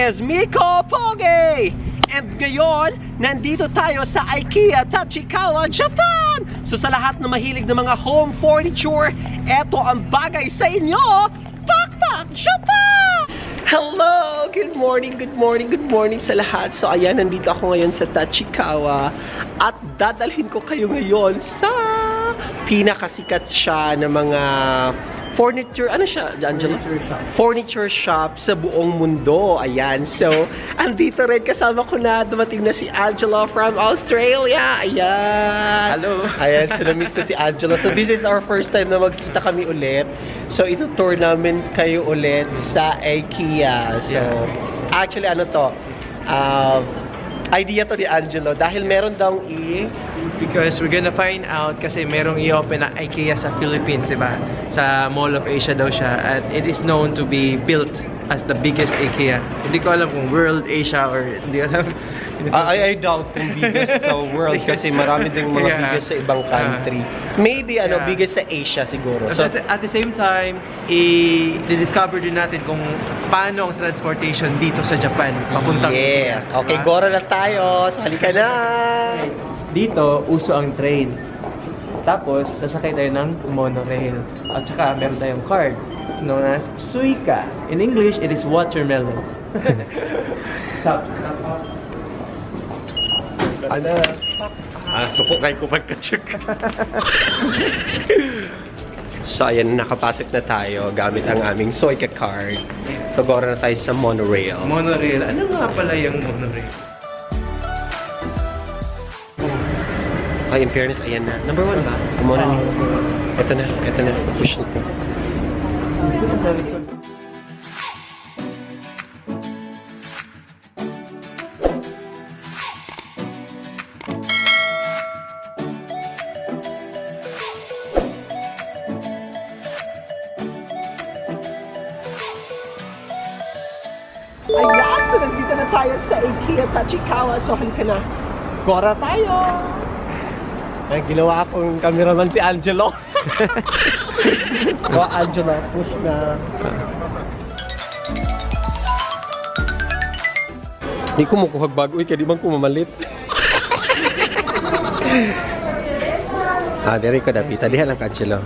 is Miko Poge! And ngayon, nandito tayo sa IKEA Tachikawa, Japan! So sa lahat na mahilig ng mga home furniture, eto ang bagay sa inyo! Pakpak Japan! Hello! Good morning sa lahat. So ayan, nandito ako ngayon sa Tachikawa at dadalhin ko kayo ngayon sa pinakasikat siya ng mga furniture, ano siya, Angela? Furniture shop sa buong mundo. Ayan. So, andito rin kasama ko na, dumating na si Angela from Australia. Ayan. Hello. Ayan, so na-miss ko si Angela. So, this is our first time na magkita kami ulit. So, ito-tour namin kayo ulit sa IKEA. So, actually, ano to? Idea to ni Angelo dahil meron daw Because we're gonna find out kasi merong i-open na IKEA sa Philippines, diba? Sa Mall of Asia daw siya at it is known to be built as the biggest IKEA. Hindi ko alam kung world, Asia or hindi ko alam. I doubt kung biggest sa world kasi marami ding mga biggest sa ibang country. Maybe biggest sa Asia siguro. So at the same time, i-discover din natin kung paano ang transportation dito sa Japan papuntang Yes. India, Okay, diba? gora na tayo. So, halika na. Dito, uso ang train. Tapos, sasakay tayo ng monorail. At saka, meron tayong card known as Suica. In English, it is watermelon. Ano? Suko kayo ko pagkatsuk. So, ayan, nakapasok na tayo gamit ang aming Suica card. So, gora na tayo sa monorail. Monorail. Ano nga pala yung monorail? Ay, in fairness, ayan na. Number 1 ba? Muna niyo. Ito na. Push na ito. Ayan! So, nandito na tayo sa IKEA Tachikawa. So, halika na. Gora tayo! Ay, ginawa akong cameraman si Angelo. Angelo, push na. Di ko mukuhag bago. Uy, kaya di bang kumamalit? Diri ko dapita. Dihan ang Angelo.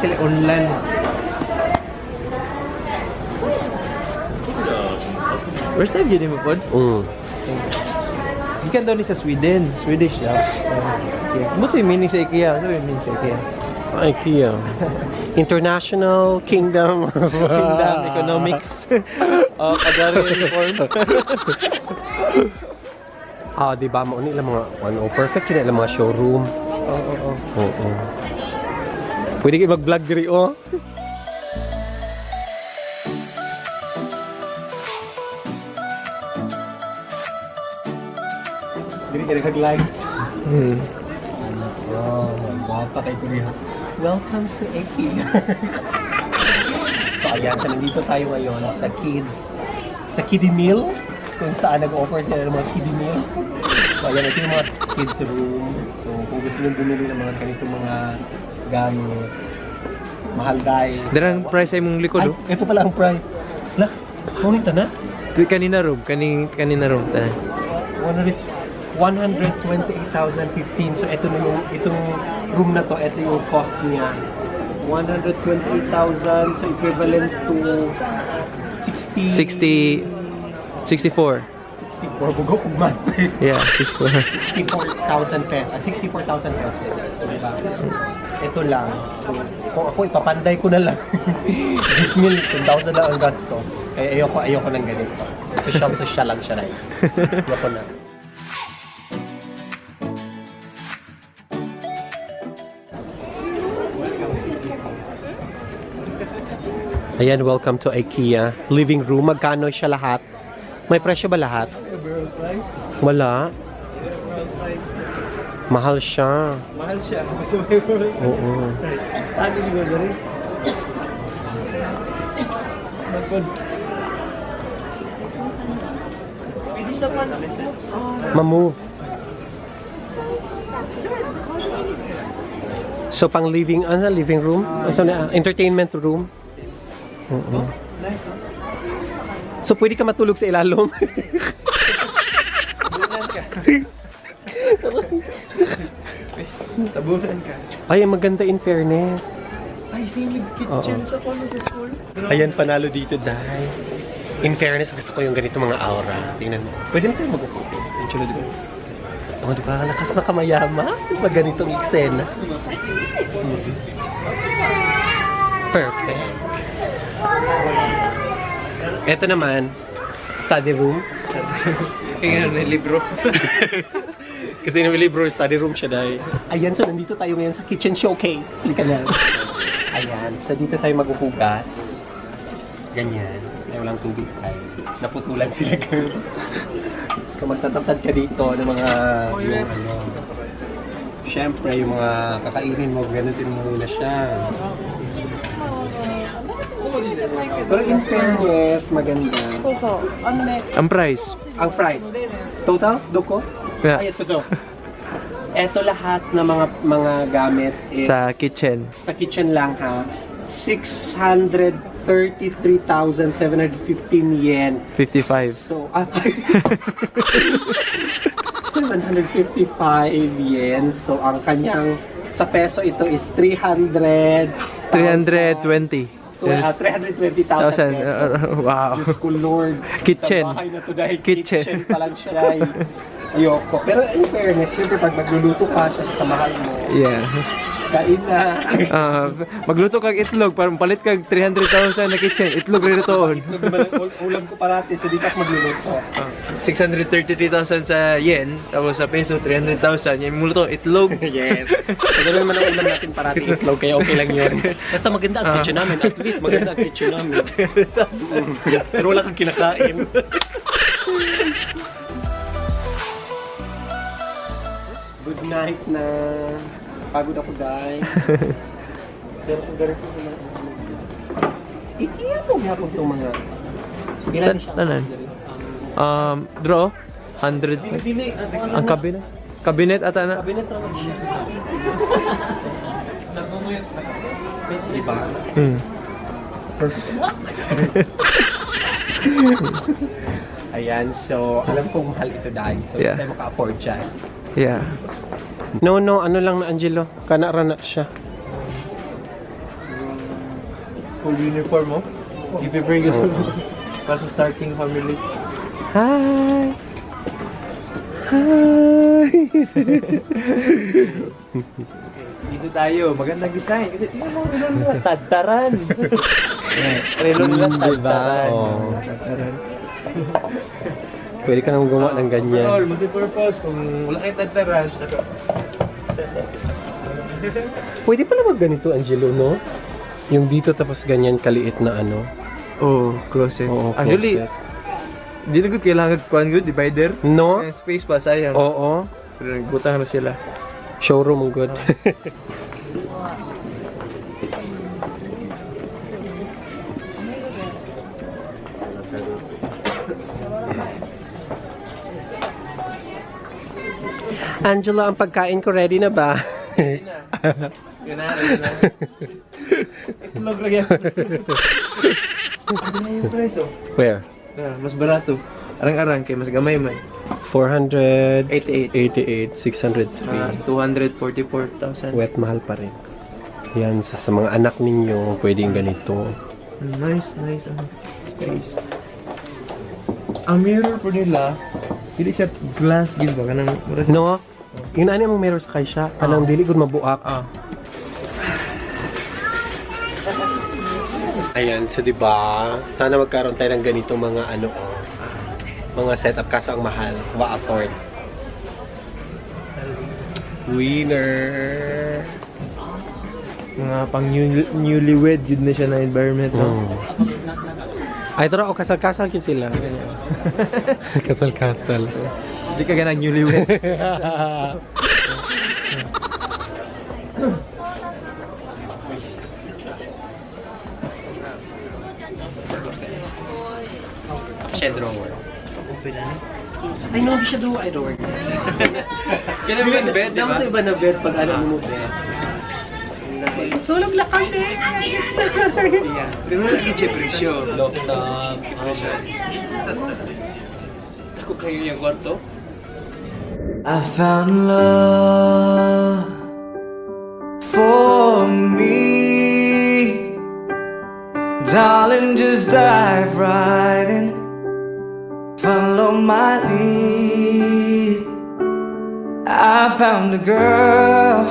Sila online. First time yun mo po? Ikan daw ni sa Sweden. Swedish siya. Ano sa meaning sa IKEA? Ano yung meaning sa IKEA? IKEA. International Kingdom. Kingdom Economics. Pagari reform. Diba? Mauni lang mga perfect yun lang mga showroom. Oo. Pwede kayo mag-vlog diri, Dili ka nag-lights. Mapakay ko niya. Welcome to IKEA. So ayan, so nandito tayo ngayon sa kids. Sa kiddie meal. Kung saan nag-offer sila ng mga kiddie meal. So ayan, ito yung mga kids room. So kung gusto nyo bumili ng mga ganito mga gamit, mahal dahil. Darang price ay mong likod, Ito pala ang price. Ngunit na? Kanina room. Kanina room. 128,015. So ito na itong room na to, ito yung cost niya. 128,000, so equivalent to 64. 64. Bugo kung math. Yeah, 64. 64,000 pesos. 64,000 pesos. Diba? Ito lang. So, kung ako ipapanday ko na lang. 10,000 lang ang gastos. Kaya ayoko ng ganito. Social lang siya na yun. Ayoko na. Ayan, welcome to IKEA. Living room. Magkano siya lahat? May presyo ba lahat? Wala. Mahal siya. Oo. Ano yung gano'n? Ma-move. So pang living room? Entertainment room? Nice. So, pwede ka matulog sa ilalom? Tabunan ka. Tabunan ka. Ay, maganda in fairness. Ay, same with kitchen sa kano sa school. Ayan, panalo dito, dahil. In fairness, gusto ko yung ganito mga aura. Tingnan mo. Pwede mo sa'yo mag-upo. Yung chulo, di ba? Oh, di ba? Lakas na kamayama. Pag ganitong eksena. Perfect. Ito naman, study room. Kaya nga, libro. Kasi yung libro, study room siya dahil. Ayan, so nandito tayo ngayon sa kitchen showcase. Halika na. Ayan, so dito tayo maghuhugas. Ganyan. May walang tubig tayo. Naputulan sila, girl. So magtatamtad ka dito ng mga yung ano. Siyempre, yung mga kakainin mo, ganutin mo muna siya. Pero in fairness, maganda. Ang price? Ang price. Total? Doko? Yeah. Ay, ito to. Ito lahat na mga gamit is Sa kitchen. sa kitchen lang ha. 633,715 yen. 55. So, 755 yen. So, ang kanyang sa peso ito is 320. 320,000 peso. Wow. Diyos ko, Lord. Kitchen. Sa bahay na to dahil Kitchen. kitchen pa lang siya dahil. Ayoko. Pero in fairness, siyempre pag magluluto ka siya sa mahal mo, Yeah. kain na. Magluto kag itlog, parang palit kag 300,000 na kitchen. Itlog rin itoon. Itlog naman ang ulam ko parati, so di ka magluluto. 633,000 sa yen, tapos sa peso 300,000. Yung muluto, itlog. Yes. Pagano naman ang ulam natin parati itlog, kaya okay lang yun. Basta maganda ang kitchen namin. At least maganda ang kitchen namin. Pero wala kang kinakain. Good night na. Pagod ako, guys. Pero kung ganito naman. Iyan mo yapon itong mga... Ilan siya? Tanan. Draw? 100. Ang cabinet? Cabinet ata na? Kabinet naman siya. Diba? Ayan, so alam kong mahal ito dahil. So Yeah. hindi tayo maka-afford dyan. Yeah. No, ano lang na Angelo. Kana-rana siya. School uniform mo? I-prepare yun. Para sa starting family. Hi! Hi! Dito tayo, magandang design. Kasi tingnan mo, meron nila tadtaran. Meron nila tadtaran. Oo. Tadtaran. Pwede ka nang gumawa ng ganyan. Overall, multi-purpose. Kung wala kayo tadtaran. Pwede pala mag ganito, Angelo, no? Yung dito tapos ganyan kaliit na ano. Oh, closet. Oo, Actually, closet. di na good kailangan kuhan good, divider. No? Yung space pa, sayang. Oo. Pero nagbutang na sila. Showroom ang good. Angela, ang pagkain ko ready na ba? Yun na. Yun na. Itlog lang yan. Ano na yung price, oh? Where? Mas barato. Arang-arang kay mas gamay man. 488, 603. 244,000. Wet, mahal pa rin. Yan, sa mga anak ninyo, pwedeng ganito. Nice ano, space. Ang mirror po nila, hindi siya glass gid ba kanang murag No? Yung ano yung meron sa kaisya, kanang dili gud mabuak. Ayan, so diba, sana magkaroon tayo ng ganito mga ano, mga setup kaso ang mahal, ma-afford. Winner! mga pang newlywed yun na siya na environment, no? Ay, tara, o kasal-kasal kin sila. Kasal-kasal. Hindi ka ganang newlywed. Siya drawer. Open na. Ay, no, hindi siya drawer. Kaya naman bed, di ba? Iba na bed pag ano mo bed. Sulog na kami! Yeah. Pero lagi siya presyo. Laptop. Ako kayo yung kwarto? I found love for me. Darling, just dive right in. Follow my lead. I found a girl,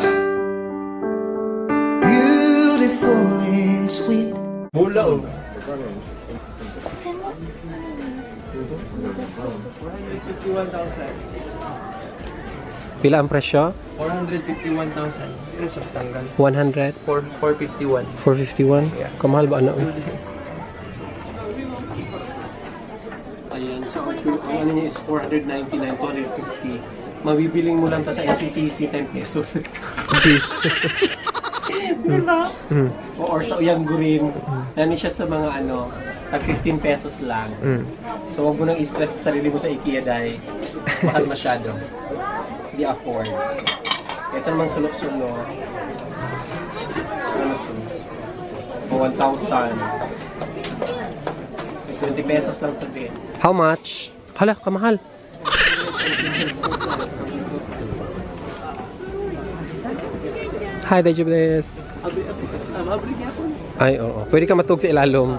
beautiful and sweet. Bula oh. Pila ang presyo? 451,000. Pero sa tanggal. 100? 451. 451? Yeah. Kamahal ba ano? Ayan, so ang ano niya is 499, 250. Mabibiling mo lang to sa NCCC 10 pesos. Diba? Or sa Uyanggurin. Nani siya sa mga ano, tag 15 pesos lang. So wag mo nang i-stress sa sarili mo sa IKEA dahil mahal masyado. Hindi afford. Ito naman sulok-sulok. Ano to? 1,000. 20 pesos lang to din. How much? Hala, kamahal. Hi, Dejo Bless. Ay, oo. Pwede ka matug sa ilalom.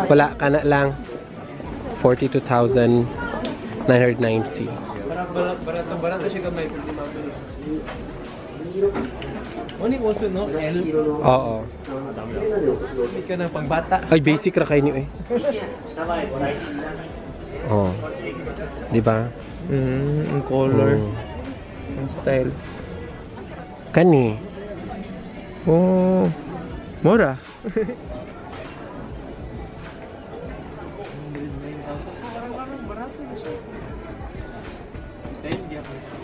Wala ka na lang. 42,990. Barato siya gamay. Ano yung uso, no? L. Oo. Hindi ka ng pangbata. Ay, basic ra kayo niyo eh. Oo. Di ba? Ang color. Ang style. Kani. Oh. Mura.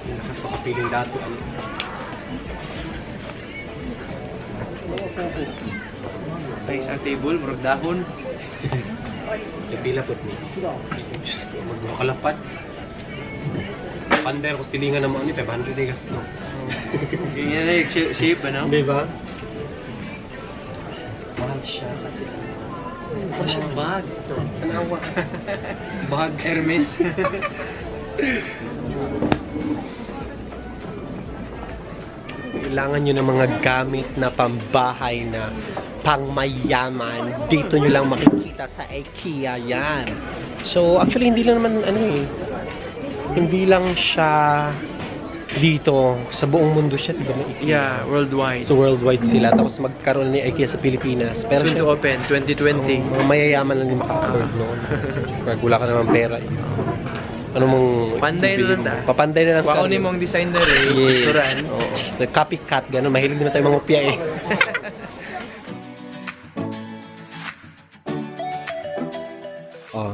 Lakas makapiling dato. Ano? Ay, sa table, murag dahon. Pila po ni. Diyos ko, magmakalapat. Pander ko silingan naman ni 500 eh gasto. Ganyan na yung shape, ano? Di ba? Mahal siya kasi mahal siya bag. Anawa. Bag Hermes. Kailangan nyo ng mga gamit na pambahay na pangmayaman. Dito nyo lang makikita sa IKEA yan. So, actually, hindi lang naman, ano eh, hindi lang siya dito. Sa buong mundo siya, diba, na IKEA? Yeah, worldwide. So, worldwide sila. Tapos magkaroon ni IKEA sa Pilipinas. Pero Soon to open, 2020. mga mayayaman lang din makaka-afford noon. Kaya wala ka naman pera. Eh. Ano mong... Panday na lang da. Papanday na lang. Wao ni mong designer eh. Yes. Turan. Oo. So, copycat, gano'n. Mahilig din na tayo mga upya eh. Oh.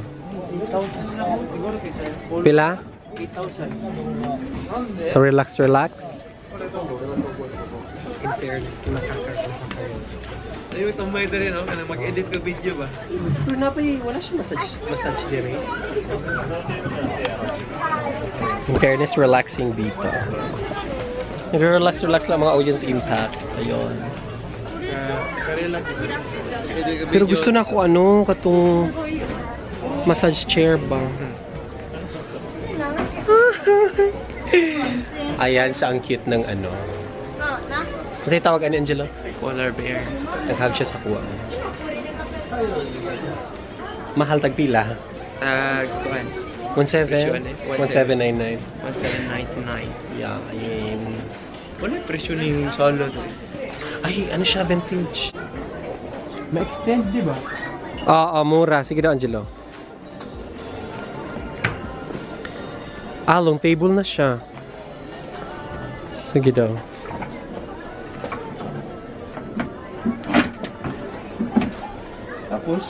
8,000 siguro kita. Pila? 8,000. So, relax. In fairness, kinakakar. Ay, may tambay na rin, no? Kana mag-edit ka video ba? Pero napay, wala siya massage din eh. In fairness, relaxing dito. Nag-relax lang mga audience impact. Ayun. Karelax. Pero gusto na ako ano, katong massage chair ba? Ayan, sa ang cute ng ano. Kasi tawag ani Angelo? Polar bear. Naghag siya sa kuha. Mahal tagpila? Kuan. 17? 1799. 1799. Yeah, ayun. Wala yung presyo ng solo to. Ay, ano siya, vintage? Ma-extend, di ba? Oo, mura. Sige daw, Angelo. Long table na siya. Sige daw. Tapos?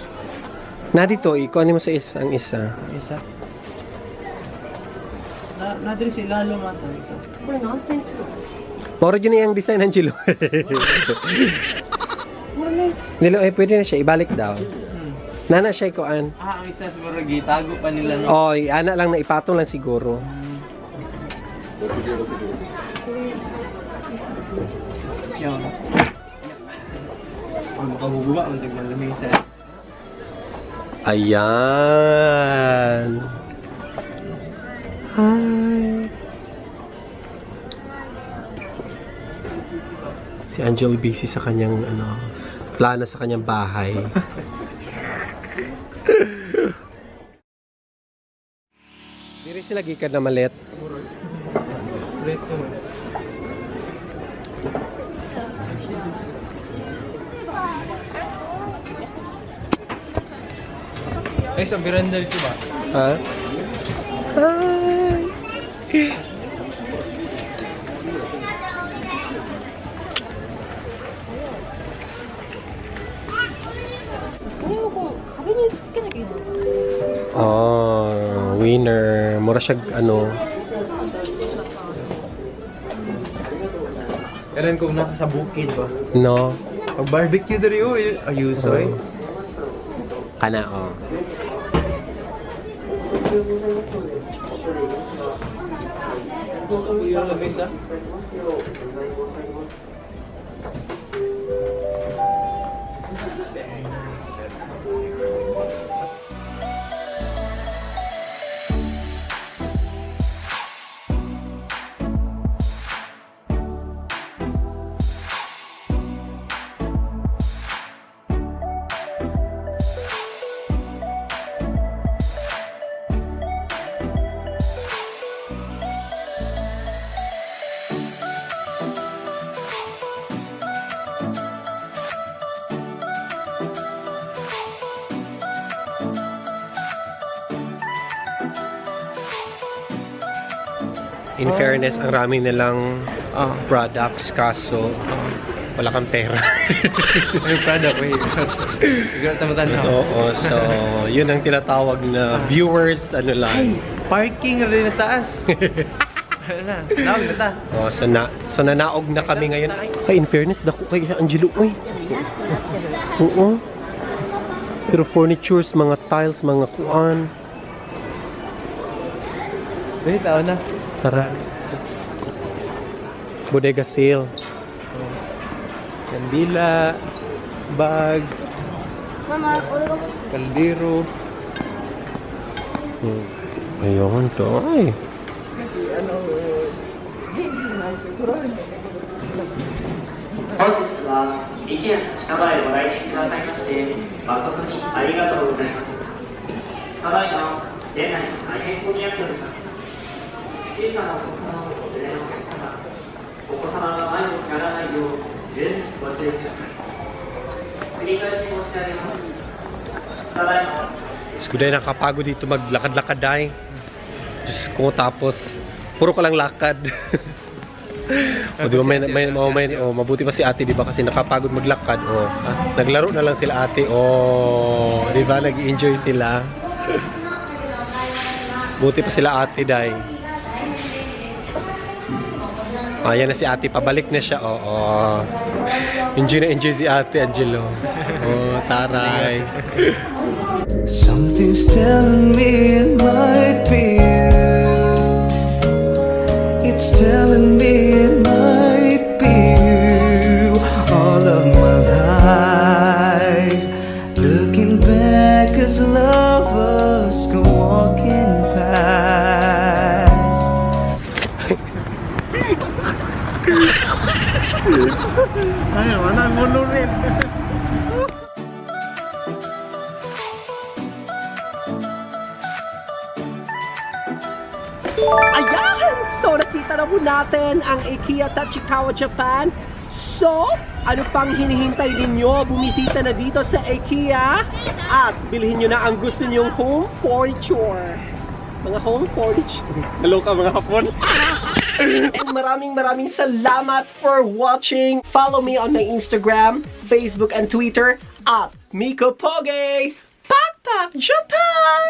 Na dito, ikuha mo sa ang isa. Isa. Nadiri si Lalo mata isa. Moro yun yung design, Angelo. Nilo, pwede na siya. Ibalik daw. Nana siya ikuan. Ang isa siguro gitago pa nila no. Oy, ana lang na ipatong lang siguro. Yan. Ang makabubuwa, ang naglalamisan. Ayan. Hi. Si Angel busy sa kanyang plano sa kanyang bahay. Diri sila gikan na malit. Rate naman. Ay, sa veranda dito ba? Ha? Hi. Oh, winner. Mura siya Kailan kung naka sa bukid ba? no? Pag barbecue diri o, ayusoy. Kana, Yung lamesa? In fairness, ang rami nilang products, kaso wala kang pera. May product, wait. Ikaw tamatan na. Oo, so yun ang tinatawag na viewers, Ay, parking rin sa taas. Ano na, naog na ta. Oh, so nanaog na kami ngayon. Ay, in fairness, dako kay Angelo, oy. Oo. Pero furnitures, mga tiles, mga kuan. Dali, tao na. Tara. Bodega sale. Kandila, bag, kaldero. Ayun to. Ay. 本日は池谷近場へご来店くださいまして誠にありがとうございます。ただいま店内大変混み合っております。小さなお子様をお連れのお客様、お子様が前をやらないよう十分ご注意ください。繰り返し申し上げます。ただいま Skuday nakapagod dito maglakad-lakad ay. Diyos ko, tapos puro ka lang lakad. O di ba mabuti pa si ate, di ba, kasi nakapagod maglakad. O naglaro na lang sila ate. O di ba, nag-enjoy sila. Buti pa sila ate, day. Ayan na si ate, pabalik na siya. Oo. Enjoy na enjoy si ate Angelo. Oh, taray. Something's telling me it might be you. It's telling me it might be you. All of my life, looking back as lovers go walking past. Ay, wala mo rin. Ayan! So, nakita na po natin ang IKEA Tachikawa, Japan. So, ano pang hinihintay ninyo? Bumisita na dito sa IKEA at bilhin nyo na ang gusto nyong home furniture. Mga home furniture. Hello ka mga hapon. And maraming salamat for watching. Follow me on my Instagram, Facebook, and Twitter at Miko Poge. Pak Pak Japan!